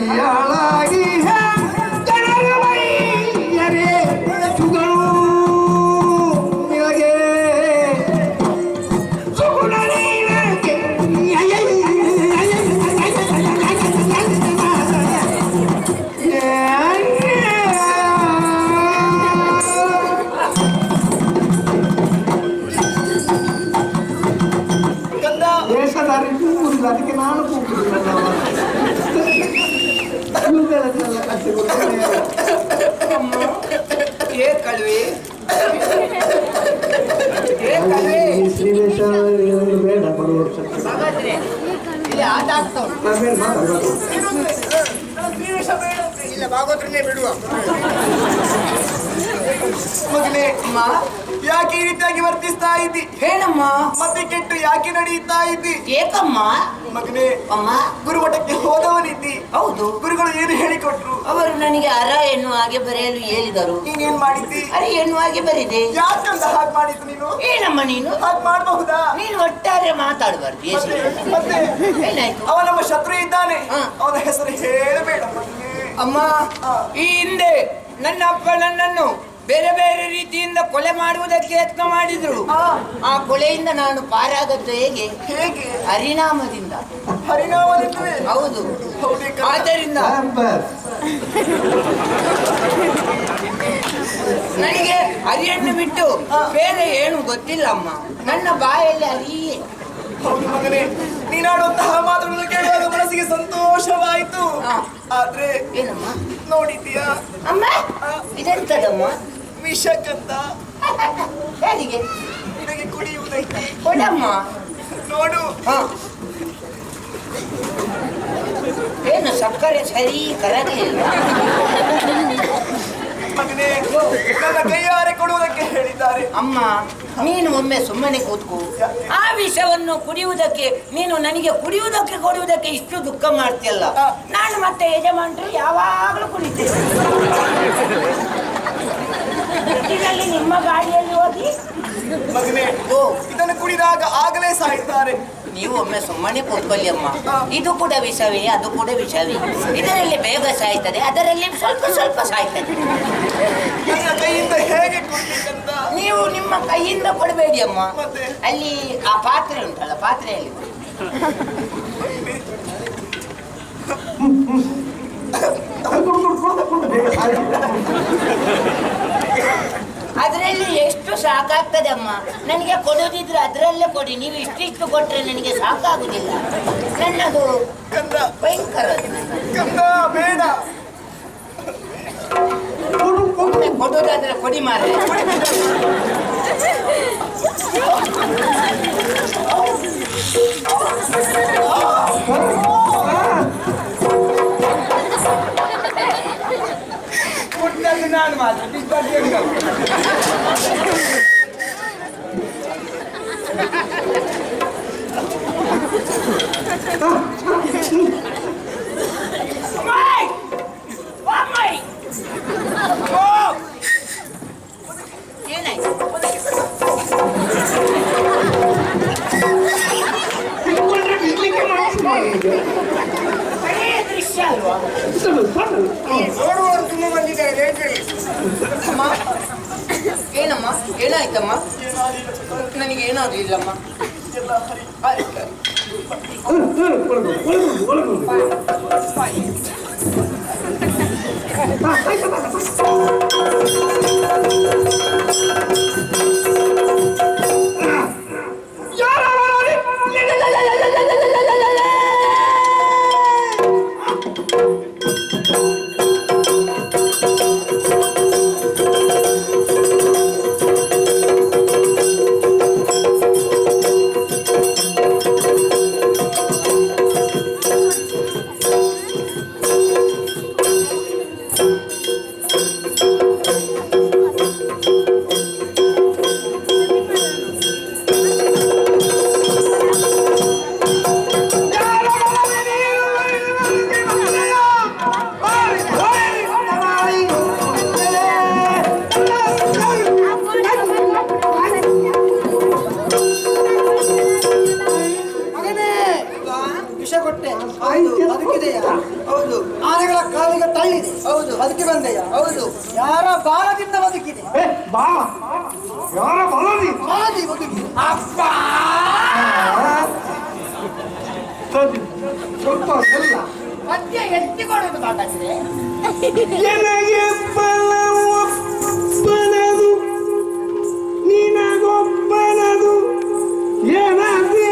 ಮೈಯಾಳಾಗಿ ಜನರ ಮೈಯರೆ ಸುಗಳು ನಿನಗೆ ಸುಗುಣ ನೀನಕ್ಕೆ ದೇಶದಾರಿ ಕೂಗುದಿಲ್ಲ ಅದಕ್ಕೆ ನಾನು ಕೂಗುದಿಲ್ಲ ಬೇಡ ಬರುವ ಇಲ್ಲ ಭಾಗವತರನ್ನೇ ಬಿಡುವ ಮಗನೇ. ಅಮ್ಮ ಯಾಕೆ ಈ ರೀತಿಯಾಗಿ ವರ್ತಿಸ್ತಾ ಇದ್ದಿ? ಹೇಳಮ್ಮ. ಮತ್ತೆ ಕೆಟ್ಟು ಯಾಕೆ ನಡೆಯುತ್ತಾ ಇದ್ದಿ? ಏಕಮ್ಮ? ಮಗನೇ, ಅಮ್ಮ ಗುರುಮಠಕ್ಕೆ ಹೋದವನಿದ್ದಿ. ಹೌದು. ಗುರುಗಳು ಏನು ಹೇಳಿಕೊಟ್ರು? ಅವರು ನನಗೆ ಅರ ಎನ್ನುವ ಹಾಗೆ ಬರೆಯಲು ಹೇಳಿದರು. ನೀನೇನ್ ಮಾಡಿದ್ದಿ? ಅರೆ ಎನ್ನುವ ಹಾಗೆ ಬರೆದೆ. ಯಾಕಂತ ಹಾಗೆ ಮಾಡಿದ್ದು ನೀನು? ಏನಮ್ಮ ನೀನು ಹಾಗೆ ಮಾಡಬಹುದಾ? ನೀನು ಒಟ್ಟಾರೆ ಮಾತಾಡಬಾರ್ದು. ಮತ್ತೆ ಏನಾಯ್ತು? ಅವ ನಮ್ಮ ಶತ್ರು ಇದ್ದಾನೆ, ಅವನ ಹೆಸರು ಹೇಳಬೇಡ. ಅಮ್ಮ, ಈ ಹಿಂದೆ ನನ್ನ ಅಪ್ಪ ನನ್ನನ್ನು ಬೇರೆ ಬೇರೆ ರೀತಿಯಿಂದ ಕೊಲೆ ಮಾಡುವುದಕ್ಕೆ ಯತ್ನ ಮಾಡಿದ್ರು. ಆ ಕೊಲೆಯಿಂದ ನಾನು ಪಾರಾಗದ್ದು ಹೇಗೆ? ಹೇಗೆ? ಹರಿನಾಮದಿಂದ. ಹರಿನಾಮದಿಂದಲೇ? ಹೌದು. ಆದ್ದರಿಂದ ನನಗೆ ಹರಿಯನ್ನು ಬಿಟ್ಟು ಬೇರೆ ಏನು ಗೊತ್ತಿಲ್ಲ ಅಮ್ಮ. ನನ್ನ ಬಾಯಲ್ಲಿ ಹರಿಯೇ. ಹೌದು ಮಗನೇ, ನೀನಾಡುವಂತಹ ಮಾತುಗಳನ್ನು ಕೇಳುವಾಗ ಮನಸ್ಸಿಗೆ ಸಂತೋಷವಾಯಿತು. ಆದ್ರೆ ಏನಮ್ಮ ನೋಡಿದ್ದೀಯಾ ಅಮ್ಮ? ಇದೆಂತದಮ್ಮ? ವಿಷಕ್ಕಂತ. ಯಾರಿಗೆ? ನಿನಗೆ ಕುಡಿಯುವುದಕ್ಕೆ. ಕೊಡಮ್ಮ. ನೋಡು. ಏನು ಸಕ್ಕರೆ ಸರಿ ಕರಗೆ ಇಲ್ಲ ಮಗನೇ, ನನ್ನ ಕೈಯಾರೆ ಕೊಡುವುದಕ್ಕೆ ಹೇಳಿದ್ದಾರೆ. ಅಮ್ಮ, ನೀನು ಒಮ್ಮೆ ಸುಮ್ಮನೆ ಕೂತ್ಕೋ. ಆ ವಿಷವನ್ನು ಕುಡಿಯುವುದಕ್ಕೆ ನೀನು ನನಗೆ ಕುಡಿಯುವುದಕ್ಕೆ ಕೊಡುವುದಕ್ಕೆ ಇಷ್ಟು ದುಃಖ ಮಾಡ್ತೀಯಲ್ಲ, ನಾನು ಮತ್ತೆ ಯಜಮಾನ್ರು ಯಾವಾಗಲೂ ಕುಡಿತೇನೆ. ಇದರಲ್ಲಿ ನಿಮ್ಮ ಗಾಡಿಯಲ್ಲಿ ಹೋಗಿ ಮಗನೇ, ಇದನ್ನು ಕುಡಿದಾಗ ಆಗಲೇ ಸಾಯ್ತಾರೆ. ನೀವು ಒಮ್ಮೆ ಸುಮ್ಮನೆ ಕೂತ್ಕೊಳ್ಳಿ ಅಮ್ಮ. ಇದು ಕೂಡ ವಿಷವೇ, ಅದು ಕೂಡ ವಿಷವೇ. ಇದರಲ್ಲಿ ಬೇಗ ಸಾಯ್ತದೆ, ಅದರಲ್ಲಿ ಸ್ವಲ್ಪ ಸ್ವಲ್ಪ ಸಾಯ್ತದೆ. ನನ್ನ ಕೈಯಿಂದ ಹೇಗೆ ಕೊಡ್ಬೇಕಂತ? ನೀವು ನಿಮ್ಮ ಕೈಯಿಂದ ಕೊಡಬೇಡಿ ಅಮ್ಮ. ಮತ್ತೆ ಅಲ್ಲಿ ಆ ಪಾತ್ರೆ ಉಂಟಲ್ಲ, ಪಾತ್ರೆಯಲ್ಲಿ ಅದರಲ್ಲಿ ಎಷ್ಟು ಸಾಕಾಗ್ತದೆ ಅಮ್ಮ. ನನಗೆ ಕೊಡೋದಿದ್ರೆ ಅದರಲ್ಲೇ ಕೊಡಿ. ನೀವು ಇಷ್ಟಿಷ್ಟು ಕೊಟ್ರೆ ನನಗೆ ಸಾಕಾಗುದಿಲ್ಲ. ನನ್ನದು ಭಯಂಕರ. ಬೇಡ, ಕೊಡೋದಾದ್ರೆ ಕೊಡಿ ಮಾರೆ. ನಾನು ಮಾತ್ರ ಏನಾಯ್ತು? ದೃಶ್ಯ ಅಲ್ವಾ? ನೋಡುವವರು ತುಂಬ ಬಂದಿದ್ದಾರೆ. ಅಮ್ಮ, ಏನಮ್ಮ? ಏನಾಯ್ತಮ್ಮ? ನನಗೆ ಏನಾದ್ರು ಇಲ್ಲಮ್ಮ. ಕೊಟ್ಟೆ ಸಾಹಿತ್ಯ ಬದುಕಿದೆಯಾ? ಹೌದು ಆನೆಗಳ ಕಾಲಿಗೆ ತಳ್ಳಿದೆ ಹೌದು. ಬದುಕಿ ಬಂದೆಯಾ? ಹೌದು ಯಾರ ಬಾಲದಿಂದ ಬದುಕಿದೆ? ಏ ಬಾ ಯಾರ ಬಲದಿ ಬಾಲದಿ ಬದುಕಿ ಅಪ್ಪ ಸ್ವಲ್ಪ ಎಲ್ಲ ಮಧ್ಯ ಎತ್ತಿಕೊಳ್ಳೋದು ಮಾತಾಡಿದ್ರೆ ನನಗೆ ಬಲವೊಪ್ಪನದು ನಿನಗೊಬ್ಬನದು ಏನದೇ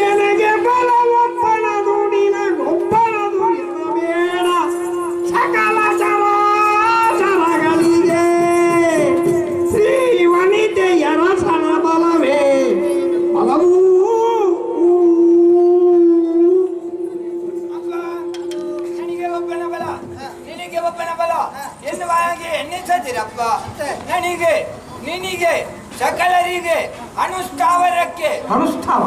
ನನಗೆ ಬಲವೊಪ್ಪನದು ನಿನಗೊಬ್ಬನದು ಎನ್ನಬೇಡ ಸಕಲ ಚರಾಚರಗಳಿಗೆ ಶ್ರೀ ವನಿತೆಯರ ಸಣ ಬಲವೇ ಬಲವೂ ನನಗೆ ಒಬ್ಬನ ಬಲ ನಿನಗೆ ಒಬ್ಬನ ಬಲ ಎನ್ನುವ ಹಾಗೆ ಎನ್ನಿಸದಿರಪ್ಪ ನನಗೆ ನಿನಗೆ ಸಕಲರಿಗೆ ಅನುಷ್ಠಾವರಕ್ಕೆ ಅನುಷ್ಠಾನ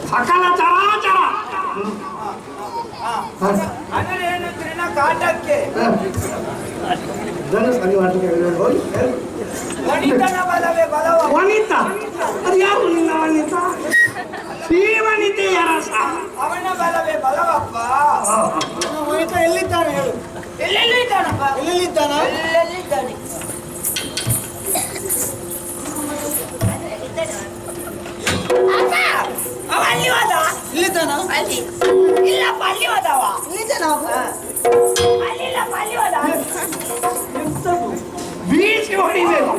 ಸಕಲ ಚರಾಚರ ಅನರೇನು ತೃಣ ಕಾಟಕ್ಕೆ ಇದನ್ನು ಸರಿ ಮಾಡ್ಲಿಕ್ಕೆ ಹೋಗಿ ವನಿತನ ಬಲವೇ ಬಲವ ವನಿತ ಅದು ಯಾರು ನಿನ್ನ ವನಿತ ಶ್ರೀವನಿತೆಯ ರಸ ಅವನ ಬಲವೇ ಬಲವಪ್ಪ ವನಿತ ಎಲ್ಲಿದ್ದಾನೆ ಹೇಳು? ಎಲ್ಲೆಲ್ಲಿ ಇದ್ದಾನಪ್ಪ ಎಲ್ಲಿದ್ದಾನ? ಎಲ್ಲೆಲ್ಲಿದ್ದಾನೆ ಅಪ್ಪ, ಅವ ಅಲ್ಲಿ ಹೋದ ಇಲ್ಲಿದ್ದಾನ? ಅಲ್ಲಿ ಇಲ್ಲಪ್ಪ ಅಲ್ಲಿ ಹೋದವ ಇಲ್ಲಿದ್ದಾನ ಅವ? ಅಲ್ಲಿಲ್ಲಪ್ಪ ಅಲ್ಲಿ ಹೋದ ಬೀಸಿ ಹೊಡಿಬೇಕು